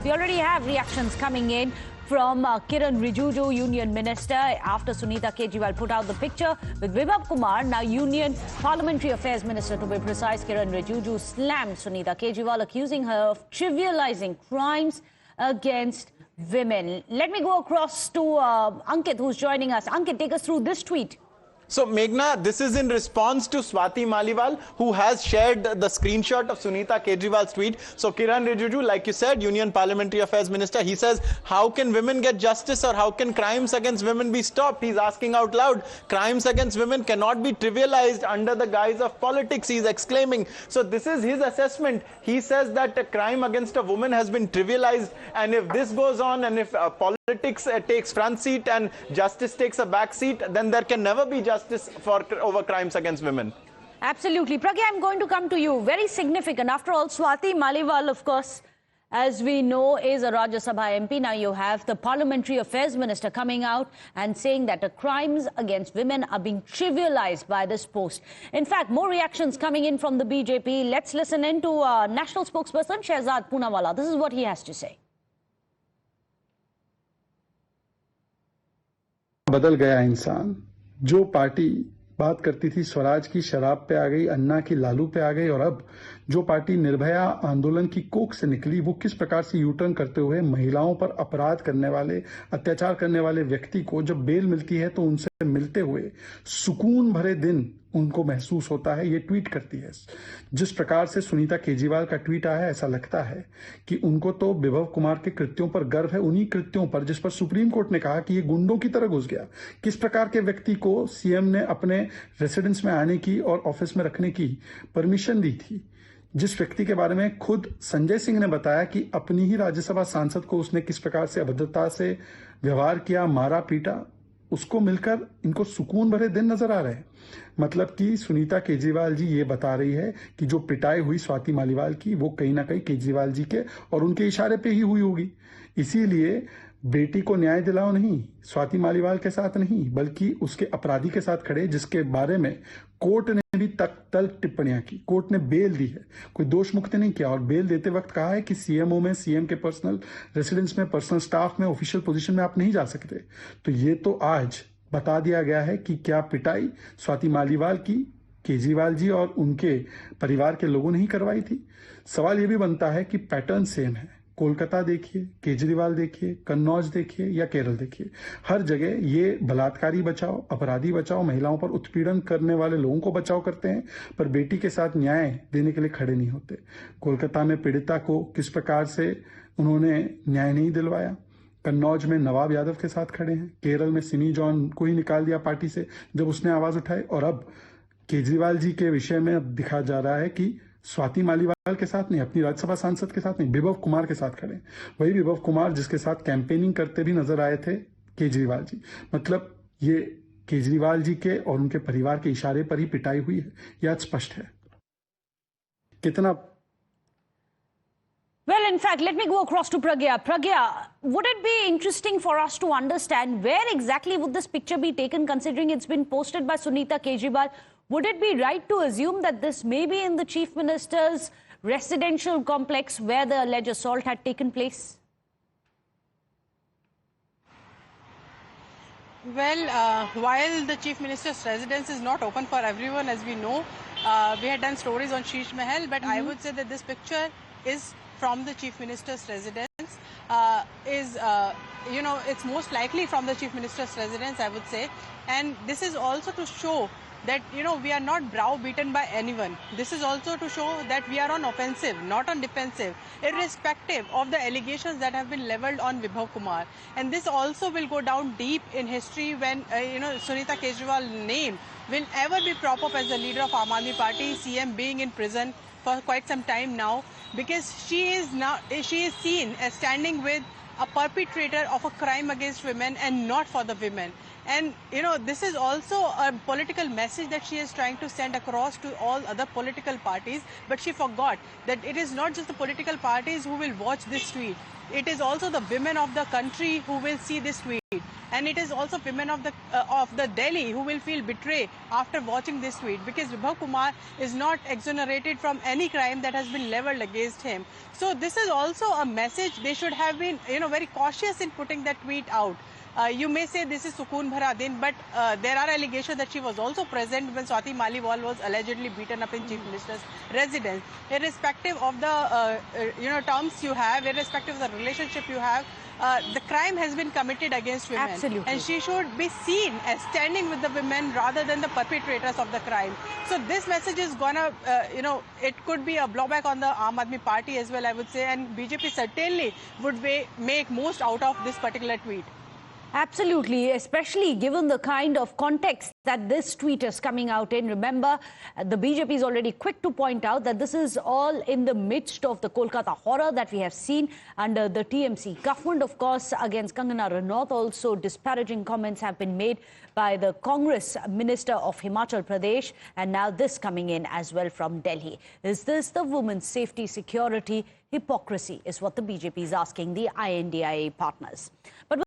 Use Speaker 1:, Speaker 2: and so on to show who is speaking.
Speaker 1: We already have reactions coming in from Kiran Rijiju, Union Minister, after Sunita Kejriwal put out the picture with Vibhav Kumar. Now, Union Parliamentary Affairs Minister, to be precise, Kiran Rijiju, slammed Sunita Kejriwal, accusing her of trivializing crimes against women. Let me go across to Ankit, who's joining us. Ankit, take us through this tweet.
Speaker 2: So, Meghna, this is in response to Swati Maliwal, who has shared the screenshot of Sunita Kejriwal's tweet. So, Kiran Rijiju, like you said, Union Parliamentary Affairs Minister, he says, how can women get justice, or how can crimes against women be stopped? He's asking out loud. Crimes against women cannot be trivialized under the guise of politics, he's exclaiming. So, this is his assessment. He says that a crime against a woman has been trivialized, and if this goes on, and if politics takes front seat and justice takes a back seat, then there can never be justice over crimes against women.
Speaker 1: Absolutely. Pragya, I'm going to come to you. Very significant. After all, Swati Maliwal, of course, as we know, is a Rajya Sabha MP. Now you have the Parliamentary Affairs Minister coming out and saying that the crimes against women are being trivialized by this post. In fact, more reactions coming in from the BJP. Let's listen in to National Spokesperson Shehzad Poonawalla. This is what he has to say.
Speaker 3: बदल गया इंसान। जो party बात करती थी स्वराज की, शराब पे आ गई, अन्ना की लालू पे आ गई, और अब जो पार्टी निर्भया आंदोलन की कोख से निकली, वो किस प्रकार से यूटर्न करते हुए महिलाओं पर अपराध करने वाले, अत्याचार करने वाले व्यक्ति को जब बेल मिलती है तो उनसे मिलते हुए सुकून भरे दिन उनको महसूस होता है, ये ट्वीट करती है। जिस प्रकार से सुनीता केजरीवाल का ट्वीट आया है, ऐसा लगता है कि उनको तो विभव कुमार के कृत्यों पर गर्व है, उन्हीं कृत्यों पर जिस पर सुप्रीम कोर्ट ने कहा कि ये गुंडों की तरह घुस गया। किस प्रकार के व्यक्ति को सीएम ने अपने रेसिडेंस में आने की और ऑफिस में रखने की परमिशन दी थी, जिस व्यक्ति के बारे में खुद संजय सिंह ने बताया कि अपनी ही राज्यसभा सांसद को उसने किस प्रकार से अभद्रता से व्यवहार किया, मारा पीटा, उसको मिलकर इनको सुकून भरे दिन नजर आ रहे हैं। मतलब कि सुनीता केजरीवाल जी ये बता रही है कि जो पिटाई हुई स्वाति मालीवाल की, वो कहीं ना कहीं केजरीवाल जी के और उनके इशारे पे ही हुई होगी। इसीलिए बेटी को न्याय दिलाओ नहीं, स्वाति मालीवाल के साथ नहीं, बल्कि उसके अपराधी के साथ खड़े, जिसके बारे में कोर्ट ने भी तल्ख टिप्पणियां की। कोर्ट ने बेल दी है, कोई दोष मुक्त नहीं किया, और बेल देते वक्त कहा है कि सीएमओ में, सीएम के पर्सनल रेसिडेंस में, पर्सनल स्टाफ में, ऑफिशियल पोजीशन में आप नहीं जा सकते। तो ये तो आज बता दिया गया है कि क्या पिटाई स्वाति मालीवाल की केजरीवाल जी और उनके परिवार के लोगों ने ही करवाई थी। सवाल ये भी बनता है कि पैटर्न सेम है। कोलकाता देखिए, केजरीवाल देखिए, कन्नौज देखिए या केरल देखिए, हर जगह ये बलात्कारी बचाओ, अपराधी बचाओ, महिलाओं पर उत्पीड़न करने वाले लोगों को बचाओ करते हैं, पर बेटी के साथ न्याय देने के लिए खड़े नहीं होते। कोलकाता में पीड़िता को किस प्रकार से उन्होंने न्याय नहीं दिलवाया, कन्नौज में नवाब यादव के साथ खड़े हैं, केरल में सिमी जॉन को ही निकाल दिया पार्टी से जब उसने आवाज उठाई, और अब केजरीवाल जी के विषय में अब दिखा जा रहा है कि स्वाति मालीवाल के साथ नहीं, अपनी राज्यसभा सांसद के साथ नहीं, विभव कुमार के साथ खड़े। वही विभव कुमार जिसके साथ कैंपेनिंग करते भी नजर आए थे केजरीवाल जी। मतलब ये केजरीवाल जी के और उनके परिवार के इशारे पर ही पिटाई हुई है, यह स्पष्ट है। कितना
Speaker 1: Well, in fact, let me go across to Pragya. Pragya, would it be interesting for us to understand where exactly would this picture be taken, considering it's been posted by Sunita Kejriwal? Would it be right to assume that this may be in the Chief Minister's residential complex where the alleged assault had taken place?
Speaker 4: Well, while the Chief Minister's residence is not open for everyone, as we know, we had done stories on Sheesh Mahal, but I would say that this picture is from the Chief Minister's residence, it's most likely from the Chief Minister's residence, I would say. And this is also to show that, we are not browbeaten by anyone. This is also to show that we are on offensive, not on defensive, irrespective of the allegations that have been leveled on Vibhav Kumar. And this also will go down deep in history when, Sunita Kejriwal's name will ever be propped up as the leader of Aam Aadmi Party, CM being in prison for quite some time now, because she is seen as standing with a perpetrator of a crime against women and not for the women. And this is also a political message that she is trying to send across to all other political parties. But she forgot that it is not just the political parties who will watch this tweet. It is also the women of the country who will see this tweet. And it is also women of the Delhi who will feel betrayed after watching this tweet, because Vibhav Kumar is not exonerated from any crime that has been leveled against him. So this is also a message. They should have been very cautious in putting that tweet out. You may say this is Sukoon Bhara Din, but there are allegations that she was also present when Swati Maliwal was allegedly beaten up in Chief Minister's residence. Irrespective of the terms you have, irrespective of the relationship you have, the crime has been committed against women.
Speaker 1: Absolutely.
Speaker 4: And she should be seen as standing with the women rather than the perpetrators of the crime. So this message is gonna, it could be a blowback on the Aam Aadmi Party as well, I would say. And BJP certainly would make most out of this particular tweet.
Speaker 1: Absolutely, especially given the kind of context that this tweet is coming out in. Remember, the BJP is already quick to point out that this is all in the midst of the Kolkata horror that we have seen under the TMC government. Of course, against Kangana Ranaut, also disparaging comments have been made by the Congress Minister of Himachal Pradesh, and now this coming in as well from Delhi. Is this the women's safety security hypocrisy is what the BJP is asking the INDIA partners. But